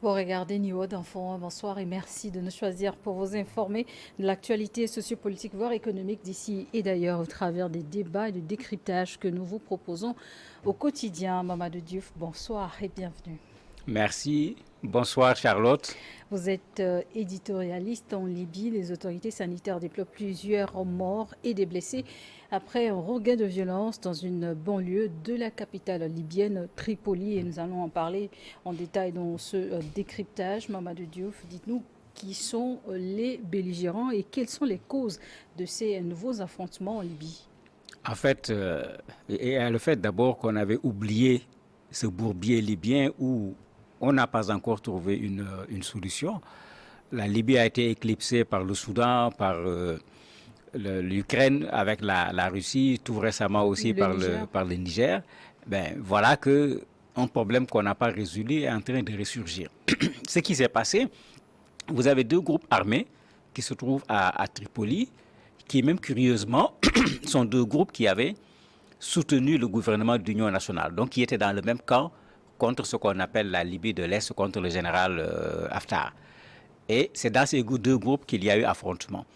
Vous regardez Niveau d'Enfants, bonsoir et merci de nous choisir pour vous informer de l'actualité sociopolitique, voire économique d'ici et d'ailleurs au travers des débats et du décryptage que nous vous proposons au quotidien. Mamadou Diouf, bonsoir et bienvenue. Merci. Bonsoir Charlotte. Vous êtes éditorialiste en Libye. Les autorités sanitaires déplorent plusieurs morts et des blessés après un regain de violence dans une banlieue de la capitale libyenne, Tripoli. Et nous allons en parler en détail dans ce décryptage. Mamadou Diouf, dites-nous qui sont les belligérants et quelles sont les causes de ces nouveaux affrontements en Libye. En fait, le fait d'abord qu'on avait oublié ce bourbier libyen où on n'a pas encore trouvé une solution. La Libye a été éclipsée par le Soudan, par l'Ukraine avec la Russie, tout récemment aussi par le Niger. Ben, voilà que un problème qu'on n'a pas résolu est en train de ressurgir. Ce qui s'est passé, vous avez deux groupes armés qui se trouvent à Tripoli, qui même curieusement sont deux groupes qui avaient soutenu le gouvernement d'union nationale, donc qui étaient dans le même camp contre ce qu'on appelle la Libye de l'Est, contre le général Haftar. Et c'est dans ces deux groupes qu'il y a eu affrontement.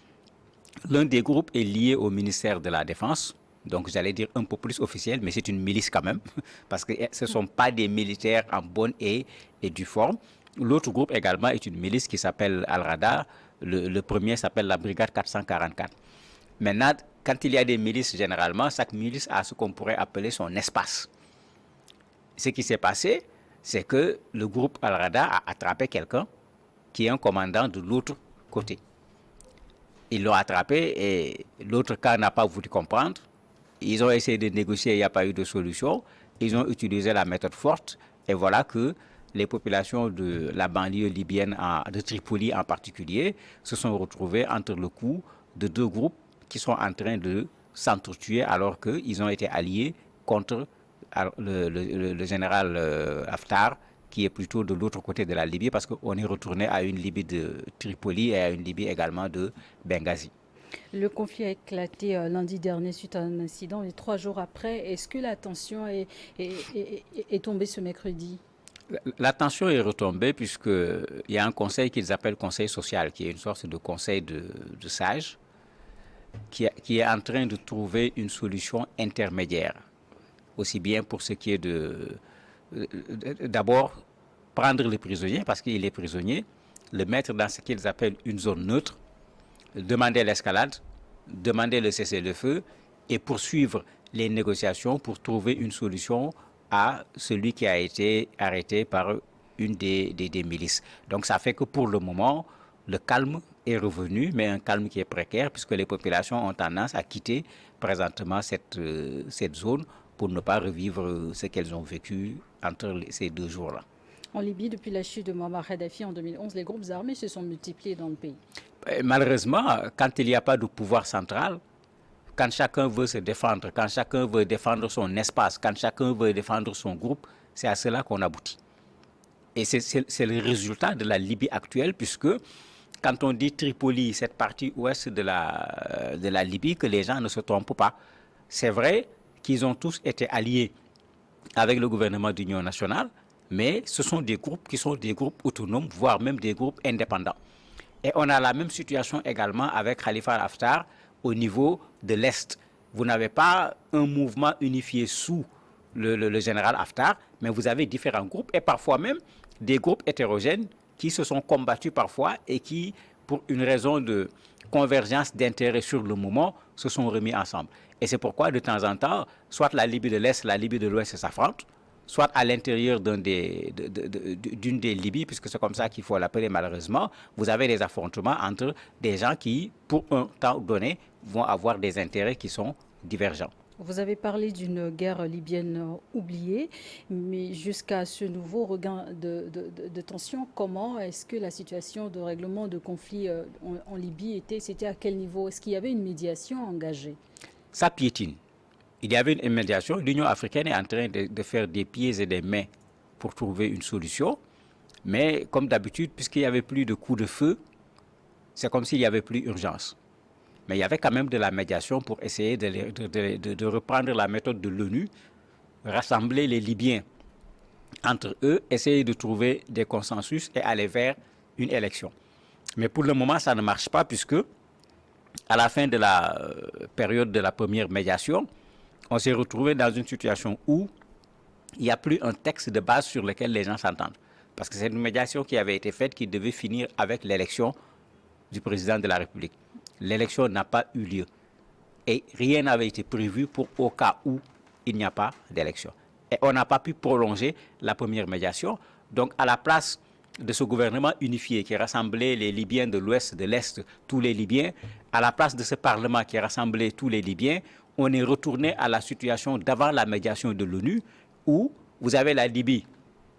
L'un des groupes est lié au ministère de la Défense, donc j'allais dire un peu plus officiel, mais c'est une milice quand même, parce que ce ne sont pas des militaires en bonne et due forme. L'autre groupe également est une milice qui s'appelle Al-Rada. Le premier s'appelle la Brigade 444. Maintenant, quand il y a des milices, généralement, chaque milice a ce qu'on pourrait appeler son espace. Ce qui s'est passé, c'est que le groupe Al-Rada a attrapé quelqu'un qui est un commandant de l'autre côté. Ils l'ont attrapé et l'autre camp n'a pas voulu comprendre. Ils ont essayé de négocier, il n'y a pas eu de solution. Ils ont utilisé la méthode forte et voilà que les populations de la banlieue libyenne, de Tripoli en particulier, se sont retrouvées entre le coup de deux groupes qui sont en train de s'entretuer alors qu'ils ont été alliés contre le général Haftar, qui est plutôt de l'autre côté de la Libye, parce qu'on est retourné à une Libye de Tripoli et à une Libye également de Benghazi. Le conflit a éclaté lundi dernier suite à un incident et 3 jours après, est-ce que la tension est tombée ce mercredi? La tension est retombée puisqu'il y a un conseil qu'ils appellent conseil social, qui est une sorte de conseil de sages, qui est en train de trouver une solution intermédiaire. Aussi bien pour ce qui est d'abord prendre les prisonniers, parce qu'il est prisonnier, le mettre dans ce qu'ils appellent une zone neutre, demander l'escalade, demander le cessez-le-feu et poursuivre les négociations pour trouver une solution à celui qui a été arrêté par une des milices. Donc ça fait que pour le moment, le calme est revenu, mais un calme qui est précaire puisque les populations ont tendance à quitter présentement cette zone pour ne pas revivre ce qu'elles ont vécu entre ces 2 jours-là. En Libye, depuis la chute de Muammar Kadhafi en 2011, les groupes armés se sont multipliés dans le pays. Malheureusement, quand il n'y a pas de pouvoir central, quand chacun veut se défendre, quand chacun veut défendre son espace, quand chacun veut défendre son groupe, c'est à cela qu'on aboutit. Et c'est le résultat de la Libye actuelle, puisque quand on dit Tripoli, cette partie ouest de la Libye, que les gens ne se trompent pas. C'est vrai qu'ils ont tous été alliés avec le gouvernement d'union nationale, mais ce sont des groupes qui sont des groupes autonomes, voire même des groupes indépendants. Et on a la même situation également avec Khalifa Haftar au niveau de l'Est. Vous n'avez pas un mouvement unifié sous le général Haftar, mais vous avez différents groupes et parfois même des groupes hétérogènes qui se sont combattus parfois et qui, pour une raison de convergence d'intérêts sur le moment, se sont remis ensemble. Et c'est pourquoi de temps en temps, soit la Libye de l'Est, la Libye de l'Ouest s'affrontent, soit à l'intérieur d'une des Libyes, puisque c'est comme ça qu'il faut l'appeler malheureusement, vous avez des affrontements entre des gens qui, pour un temps donné, vont avoir des intérêts qui sont divergents. Vous avez parlé d'une guerre libyenne oubliée, mais jusqu'à ce nouveau regain de tension, comment est-ce que la situation de règlement de conflit en Libye était? C'était à quel niveau? Est-ce qu'il y avait une médiation engagée? Ça piétine. Il y avait une médiation. L'Union africaine est en train de faire des pieds et des mains pour trouver une solution. Mais comme d'habitude, puisqu'il n'y avait plus de coups de feu, c'est comme s'il n'y avait plus urgence. Mais il y avait quand même de la médiation pour essayer de reprendre la méthode de l'ONU, rassembler les Libyens entre eux, essayer de trouver des consensus et aller vers une élection. Mais pour le moment, ça ne marche pas puisque à la fin de la période de la première médiation, on s'est retrouvé dans une situation où il n'y a plus un texte de base sur lequel les gens s'entendent. Parce que c'est une médiation qui avait été faite qui devait finir avec l'élection du président de la République. L'élection n'a pas eu lieu. Et rien n'avait été prévu pour au cas où il n'y a pas d'élection. Et on n'a pas pu prolonger la première médiation. Donc, à la place de ce gouvernement unifié qui rassemblait les Libyens de l'Ouest, de l'Est, tous les Libyens, à la place de ce Parlement qui rassemblait tous les Libyens, on est retourné à la situation d'avant la médiation de l'ONU, où vous avez la Libye,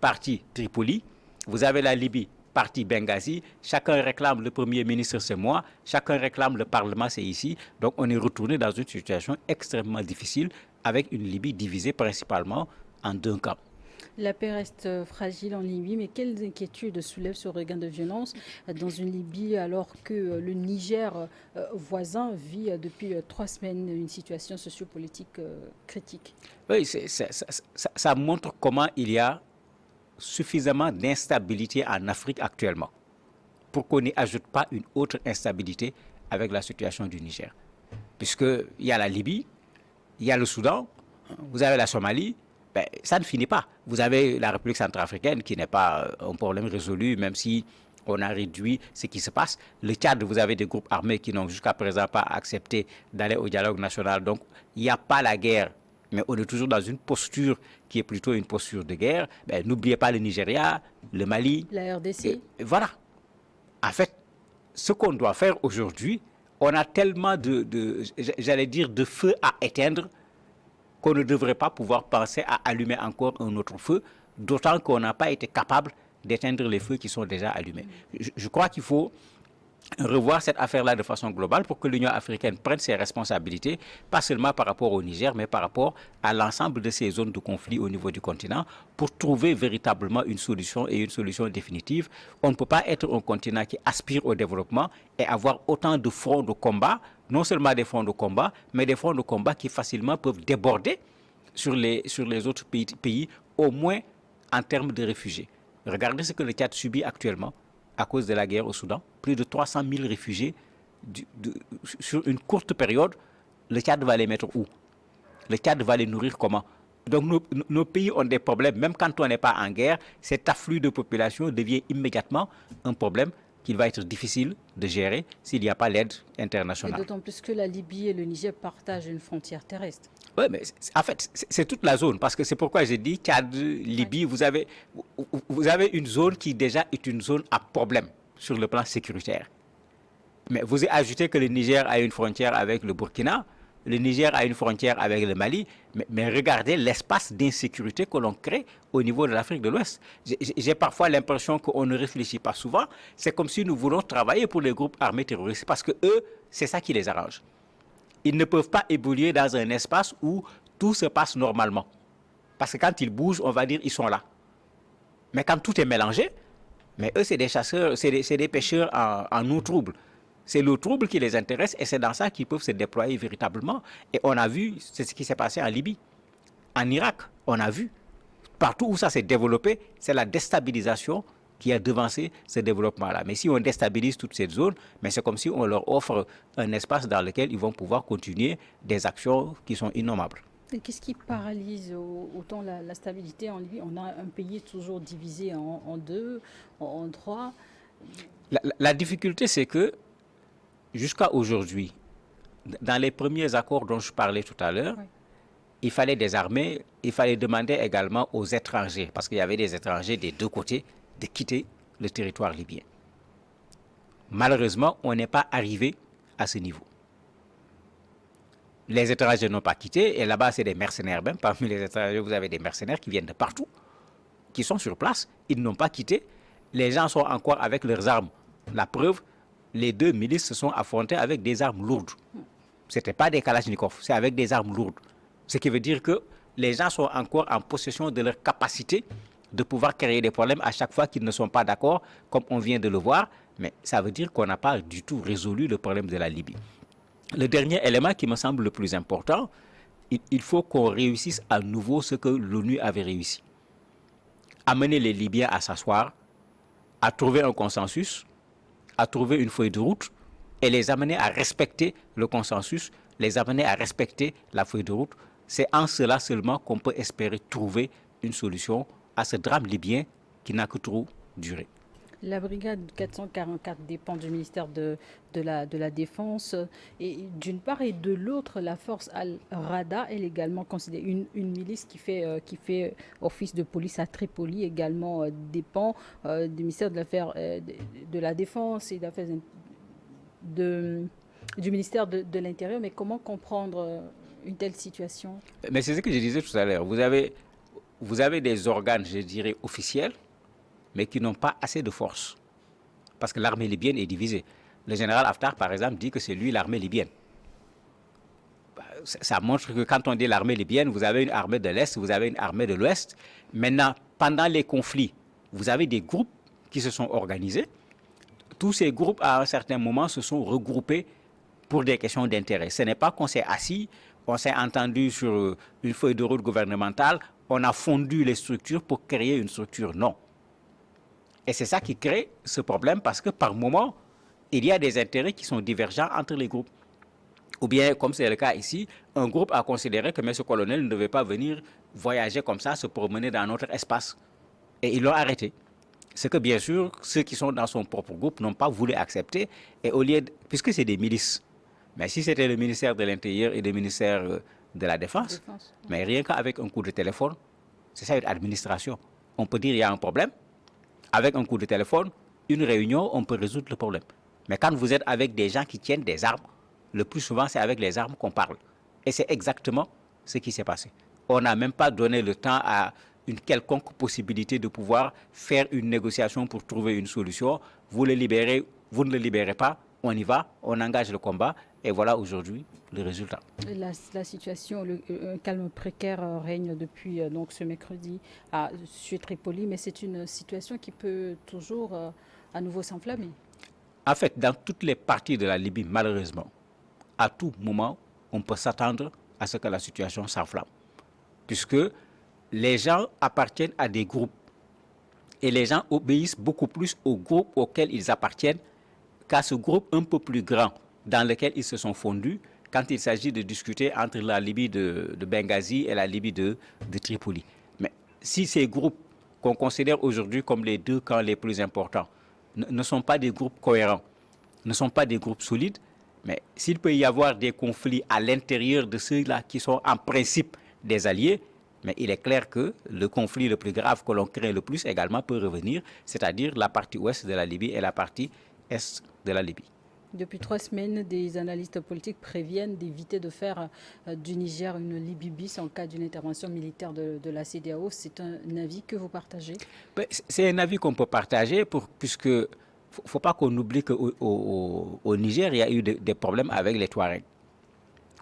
partie Tripoli, vous avez la Libye, partie Benghazi, chacun réclame le Premier ministre, c'est moi, chacun réclame le Parlement, c'est ici. Donc on est retourné dans une situation extrêmement difficile avec une Libye divisée principalement en deux camps. La paix reste fragile en Libye, mais quelles inquiétudes soulève ce regain de violence dans une Libye alors que le Niger voisin vit depuis 3 semaines une situation sociopolitique critique? Oui, ça montre comment il y a suffisamment d'instabilité en Afrique actuellement pour qu'on n'y ajoute pas une autre instabilité avec la situation du Niger. Puisqu'il y a la Libye, il y a le Soudan, vous avez la Somalie, ben, ça ne finit pas. Vous avez la République centrafricaine qui n'est pas un problème résolu, même si on a réduit ce qui se passe. Le Tchad, vous avez des groupes armés qui n'ont jusqu'à présent pas accepté d'aller au dialogue national. Donc, il n'y a pas la guerre, mais on est toujours dans une posture qui est plutôt une posture de guerre. Ben, n'oubliez pas le Nigeria, le Mali. La RDC. Voilà. En fait, ce qu'on doit faire aujourd'hui, on a tellement j'allais dire, de feu à éteindre qu'on ne devrait pas pouvoir penser à allumer encore un autre feu, d'autant qu'on n'a pas été capable d'éteindre les feux qui sont déjà allumés. Je crois qu'il faut revoir cette affaire-là de façon globale pour que l'Union africaine prenne ses responsabilités, pas seulement par rapport au Niger, mais par rapport à l'ensemble de ces zones de conflit au niveau du continent, pour trouver véritablement une solution et une solution définitive. On ne peut pas être un continent qui aspire au développement et avoir autant de fronts de combat, non seulement des fronts de combat, mais des fronts de combat qui facilement peuvent déborder sur les autres pays, au moins en termes de réfugiés. Regardez ce que le Tchad subit actuellement à cause de la guerre au Soudan. Plus de 300 000 réfugiés sur une courte période. Le Tchad va les mettre où? Le Tchad va les nourrir comment? Donc nos pays ont des problèmes. Même quand on n'est pas en guerre, cet afflux de population devient immédiatement un problème qu'il va être difficile de gérer s'il n'y a pas l'aide internationale. D'autant plus que la Libye et le Niger partagent une frontière terrestre. Oui, mais en fait, c'est toute la zone, parce que c'est pourquoi j'ai dit Tchad, Libye, vous avez une zone qui déjà est une zone à problème sur le plan sécuritaire. Mais vous ajoutez que le Niger a une frontière avec le Burkina, le Niger a une frontière avec le Mali, mais regardez l'espace d'insécurité que l'on crée au niveau de l'Afrique de l'Ouest. J'ai parfois l'impression qu'on ne réfléchit pas souvent. C'est comme si nous voulons travailler pour les groupes armés terroristes, parce que eux, c'est ça qui les arrange. Ils ne peuvent pas évoluer dans un espace où tout se passe normalement. Parce que quand ils bougent, on va dire qu'ils sont là. Mais quand tout est mélangé, mais eux, c'est des chasseurs, c'est des pêcheurs en eau trouble. C'est l'eau trouble qui les intéresse et c'est dans ça qu'ils peuvent se déployer véritablement. Et on a vu, c'est ce qui s'est passé en Libye, en Irak, on a vu. Partout où ça s'est développé, c'est la déstabilisation qui a devancé ce développement-là. Mais si on déstabilise toute cette zone, mais c'est comme si on leur offre un espace dans lequel ils vont pouvoir continuer des actions qui sont innommables. Et qu'est-ce qui paralyse autant la stabilité en Libye? On a un pays toujours divisé en deux, en trois. La difficulté, c'est que jusqu'à aujourd'hui, dans les premiers accords dont je parlais tout à l'heure, oui, il fallait désarmer, il fallait demander également aux étrangers, parce qu'il y avait des étrangers des deux côtés, de quitter le territoire libyen. Malheureusement, on n'est pas arrivé à ce niveau. Les étrangers n'ont pas quitté, et là-bas, c'est des mercenaires même. Parmi les étrangers, vous avez des mercenaires qui viennent de partout, qui sont sur place, ils n'ont pas quitté. Les gens sont encore avec leurs armes. La preuve, les deux milices se sont affrontées avec des armes lourdes. Ce n'était pas des kalachnikovs, c'est avec des armes lourdes. Ce qui veut dire que les gens sont encore en possession de leur capacité de pouvoir créer des problèmes à chaque fois qu'ils ne sont pas d'accord, comme on vient de le voir. Mais ça veut dire qu'on n'a pas du tout résolu le problème de la Libye. Le dernier élément qui me semble le plus important, il faut qu'on réussisse à nouveau ce que l'ONU avait réussi. amener les Libyens à s'asseoir, à trouver un consensus, à trouver une feuille de route et les amener à respecter le consensus, les amener à respecter la feuille de route. C'est en cela seulement qu'on peut espérer trouver une solution à ce drame libyen qui n'a que trop duré. La brigade 444 dépend du ministère de la Défense. Et d'une part et de l'autre, la force Al-Rada, elle également considérée une milice qui fait office de police à Tripoli, également dépend du ministère de la Défense et du ministère de l'Intérieur. Mais comment comprendre une telle situation? Mais c'est ce que je disais tout à l'heure. Vous avez des organes, je dirais, officiels, mais qui n'ont pas assez de force. Parce que l'armée libyenne est divisée. Le général Haftar, par exemple, dit que c'est lui l'armée libyenne. Ça montre que quand on dit l'armée libyenne, vous avez une armée de l'Est, vous avez une armée de l'Ouest. Maintenant, pendant les conflits, vous avez des groupes qui se sont organisés. Tous ces groupes, à un certain moment, se sont regroupés pour des questions d'intérêt. Ce n'est pas qu'on s'est assis, on s'est entendu sur une feuille de route gouvernementale, on a fondu les structures pour créer une structure. Non. Et c'est ça qui crée ce problème parce que par moment, il y a des intérêts qui sont divergents entre les groupes. Ou bien, comme c'est le cas ici, un groupe a considéré que M. Colonel ne devait pas venir voyager comme ça, se promener dans notre espace. Et ils l'ont arrêté. Ce que bien sûr, ceux qui sont dans son propre groupe n'ont pas voulu accepter. Et au lieu puisque c'est des milices, mais si c'était le ministère de l'Intérieur et le ministère de la Défense, mais rien qu'avec un coup de téléphone, c'est ça une administration. On peut dire qu'il y a un problème. Avec un coup de téléphone, une réunion, on peut résoudre le problème. Mais quand vous êtes avec des gens qui tiennent des armes, le plus souvent, c'est avec les armes qu'on parle. Et c'est exactement ce qui s'est passé. On n'a même pas donné le temps à une quelconque possibilité de pouvoir faire une négociation pour trouver une solution. Vous le libérez, vous ne le libérez pas, on y va, on engage le combat. Et voilà aujourd'hui le résultat. La situation, un calme précaire règne depuis donc ce mercredi sur Tripoli, mais c'est une situation qui peut toujours à nouveau s'enflammer. En fait, dans toutes les parties de la Libye, malheureusement, à tout moment, on peut s'attendre à ce que la situation s'enflamme. Puisque les gens appartiennent à des groupes et les gens obéissent beaucoup plus aux groupes auxquels ils appartiennent qu'à ce groupe un peu plus grand dans lequel ils se sont fondus quand il s'agit de discuter entre la Libye de Benghazi et la Libye de Tripoli. Mais si ces groupes qu'on considère aujourd'hui comme les deux camps les plus importants ne sont pas des groupes cohérents, ne sont pas des groupes solides, mais s'il peut y avoir des conflits à l'intérieur de ceux-là qui sont en principe des alliés, mais il est clair que le conflit le plus grave que l'on crée le plus également peut revenir, c'est-à-dire la partie ouest de la Libye et la partie est de la Libye. Depuis 3 semaines, des analystes politiques préviennent d'éviter de faire du Niger une Libye bis en cas d'une intervention militaire de la CEDEAO. C'est un avis que vous partagez? C'est un avis qu'on peut partager puisque il ne faut pas qu'on oublie qu'au Niger, il y a eu des problèmes avec les Touaregs.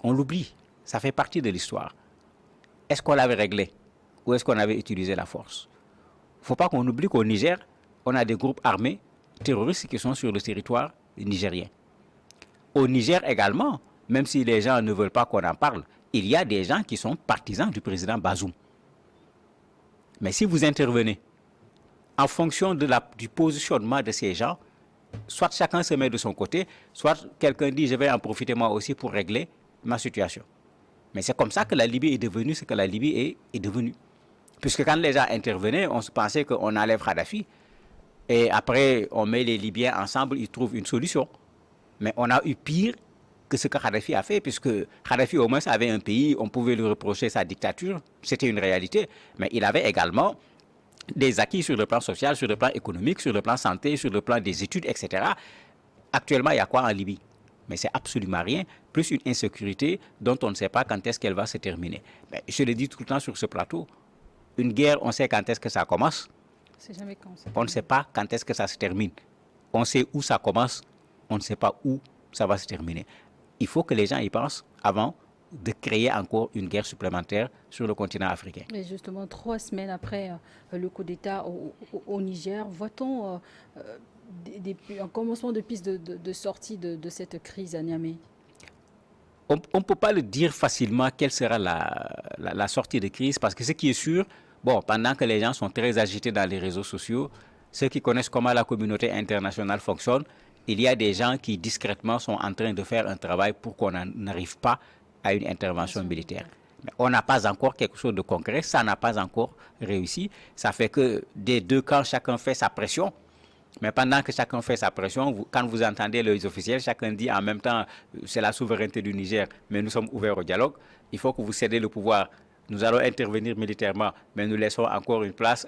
On l'oublie, ça fait partie de l'histoire. Est-ce qu'on l'avait réglé ou est-ce qu'on avait utilisé la force? Il ne faut pas qu'on oublie qu'au Niger, on a des groupes armés terroristes qui sont sur le territoire nigérien. Au Niger également, même si les gens ne veulent pas qu'on en parle, il y a des gens qui sont partisans du président Bazoum. Mais si vous intervenez en fonction du positionnement de ces gens, soit chacun se met de son côté, soit quelqu'un dit je vais en profiter moi aussi pour régler ma situation. Mais c'est comme ça que la Libye est devenue ce que la Libye est devenue. Puisque quand les gens intervenaient, on se pensait qu'on enlève Kadhafi, et après on met les Libyens ensemble, ils trouvent une solution. Mais on a eu pire que ce que Kadhafi a fait, puisque Kadhafi au moins avait un pays, on pouvait lui reprocher sa dictature, c'était une réalité, mais il avait également des acquis sur le plan social, sur le plan économique, sur le plan santé, sur le plan des études, etc. Actuellement, il y a quoi en Libye? Mais c'est absolument rien, plus une insécurité dont on ne sait pas quand est-ce qu'elle va se terminer. Mais je le dis tout le temps sur ce plateau, une guerre, on sait quand est-ce que ça commence, jamais quand ça on ne sait pas quand est-ce que ça se termine. On sait où ça commence, on ne sait pas où ça va se terminer. Il faut que les gens y pensent avant de créer encore une guerre supplémentaire sur le continent africain. Et justement, 3 semaines après le coup d'État au Niger, voit-on un commencement de piste de sortie de cette crise à Niamey? On ne peut pas le dire facilement quelle sera la sortie de crise, parce que ce qui est sûr, Bon, pendant que les gens sont très agités dans les réseaux sociaux, ceux qui connaissent comment la communauté internationale fonctionne, il y a des gens qui discrètement sont en train de faire un travail pour qu'on n'arrive pas à une intervention militaire. Mais on n'a pas encore quelque chose de concret, ça n'a pas encore réussi. Ça fait que des deux camps, chacun fait sa pression. Mais pendant que chacun fait sa pression, quand vous entendez les officiels, chacun dit en même temps, c'est la souveraineté du Niger, mais nous sommes ouverts au dialogue. Il faut que vous cédez le pouvoir. Nous allons intervenir militairement, mais nous laissons encore une place.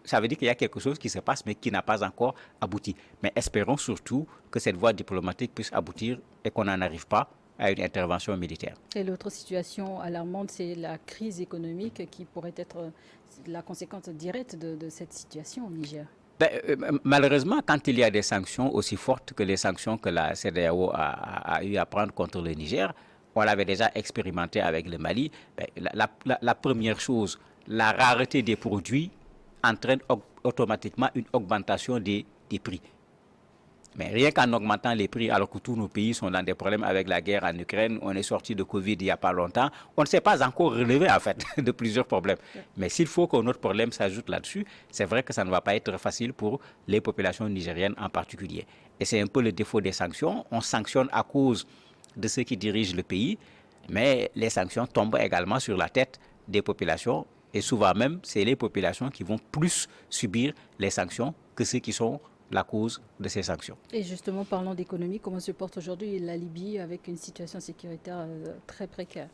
Ça veut dire qu'il y a quelque chose qui se passe, mais qui n'a pas encore abouti. Mais espérons surtout que cette voie diplomatique puisse aboutir et qu'on n'en arrive pas à une intervention militaire. Et l'autre situation alarmante, c'est la crise économique qui pourrait être la conséquence directe de cette situation au Niger. Malheureusement, quand il y a des sanctions aussi fortes que les sanctions que la CEDEAO a eu à prendre contre le Niger, on l'avait déjà expérimenté avec le Mali. La première chose, la rareté des produits entraîne automatiquement une augmentation des prix. Mais rien qu'en augmentant les prix, alors que tous nos pays sont dans des problèmes avec la guerre en Ukraine, on est sorti de Covid il n'y a pas longtemps, on ne s'est pas encore relevé en fait de plusieurs problèmes. Mais s'il faut qu'un autre problème s'ajoute là-dessus, c'est vrai que ça ne va pas être facile pour les populations nigériennes en particulier. Et c'est un peu le défaut des sanctions. On sanctionne à cause de ceux qui dirigent le pays, mais les sanctions tombent également sur la tête des populations. Et souvent même, c'est les populations qui vont plus subir les sanctions que ceux qui sont la cause de ces sanctions. Et justement, parlons d'économie, comment se porte aujourd'hui la Libye avec une situation sécuritaire très précaire?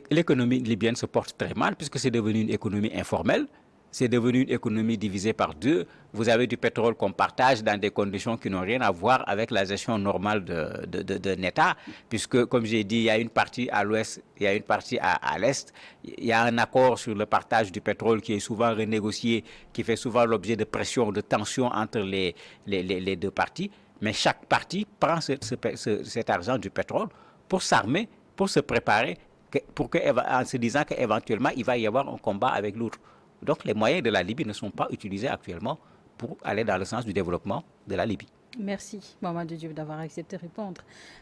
L'économie libyenne se porte très mal puisque c'est devenu une économie informelle. C'est devenu une économie divisée par deux. Vous avez du pétrole qu'on partage dans des conditions qui n'ont rien à voir avec la gestion normale d'un État, puisque, comme j'ai dit, il y a une partie à l'ouest, il y a une partie à l'est. Il y a un accord sur le partage du pétrole qui est souvent renégocié, qui fait souvent l'objet de pression, de tensions entre les deux parties. Mais chaque partie prend cet argent du pétrole pour s'armer, pour se préparer, en se disant qu'éventuellement, il va y avoir un combat avec l'autre. Donc les moyens de la Libye ne sont pas utilisés actuellement pour aller dans le sens du développement de la Libye. Merci, Mamadou Diop, d'avoir accepté de répondre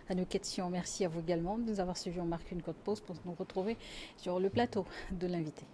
à nos questions. Merci à vous également de nous avoir suivis. On marque une courte pause pour nous retrouver sur le plateau de l'invité.